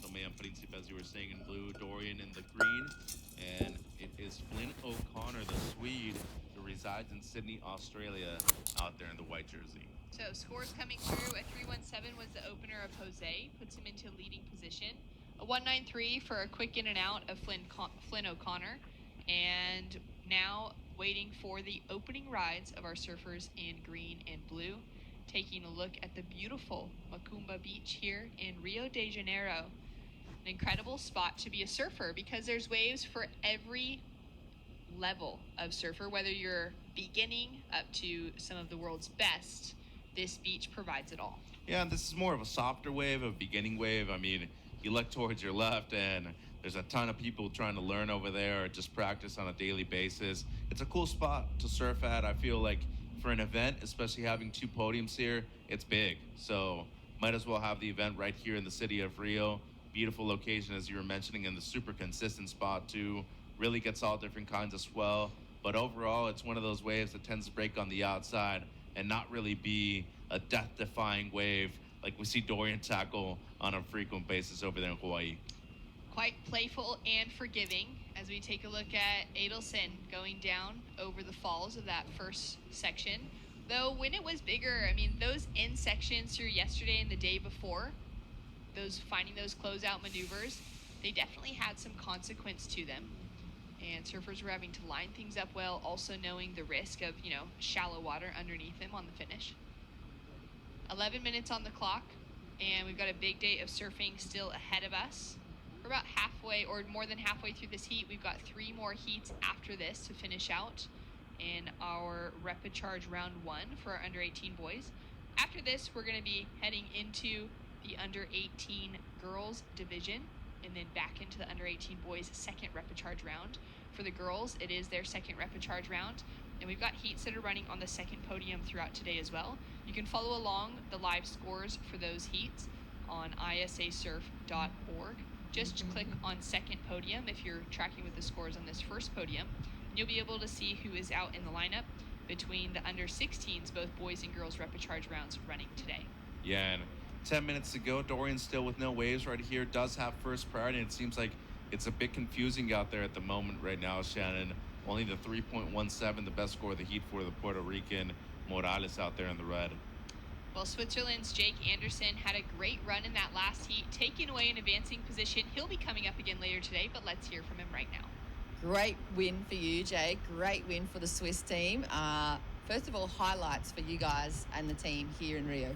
Tomé and Principe, as you were saying, in blue, Dorian in the green. And it is Flynn O'Connor, the Swede, who resides in Sydney, Australia, out there in the white jersey. So scores coming through, a 3-1-7 was the opener of Jose, puts him into leading position. A 1-9-3 for a quick in and out of Flynn O'Connor. And now waiting for the opening rides of our surfers in green and blue. Taking a look at the beautiful Macumba Beach here in Rio de Janeiro. An incredible spot to be a surfer because there's waves for every level of surfer, whether you're beginning up to some of the world's best. This beach provides it all. Yeah, and this is more of a softer wave, a beginning wave. I mean, you look towards your left, and there's a ton of people trying to learn over there or just practice on a daily basis. It's a cool spot to surf at. I feel like for an event, especially having two podiums here, it's big. So might as well have the event right here in the city of Rio. Beautiful location, as you were mentioning, and the super consistent spot too. Really gets all different kinds of swell. But overall, it's one of those waves that tends to break on the outside and not really be a death-defying wave like we see Dorian tackle on a frequent basis over there in Hawaii. Quite playful and forgiving as we take a look at Adelson going down over the falls of that first section. Though when it was bigger, I mean, those in sections through yesterday and the day before, those finding those closeout maneuvers, they definitely had some consequence to them. And surfers were having to line things up well, also knowing the risk of, shallow water underneath them on the finish. 11 minutes on the clock, and we've got a big day of surfing still ahead of us. We're about halfway, or more than halfway through this heat. We've got 3 more heats after this to finish out in our Repicharge round 1 for our under 18 boys. After this, we're going to be heading into the under 18 girls division, and then back into the under 18 boys' second Repicharge round. For the girls, it is their second Repicharge round, and we've got heats that are running on the second podium throughout today as well. You can follow along the live scores for those heats on isasurf.org. Just click on second podium if you're tracking with the scores on this first podium. You'll be able to see who is out in the lineup between the under 16s, both boys and girls Repicharge rounds running today. Yeah, and 10 minutes to go. Dorian still with no waves right here. Does have first priority, and it seems like it's a bit confusing out there at the moment right now, Shannon. Only the 3.17, the best score of the heat for the Puerto Rican Morales out there in the red. Well, Switzerland's Jake Anderson had a great run in that last heat, taking away an advancing position. He'll be coming up again later today, but let's hear from him right now. Great win for you, Jake. Great win for the Swiss team. First of all, highlights for you guys and the team here in Rio.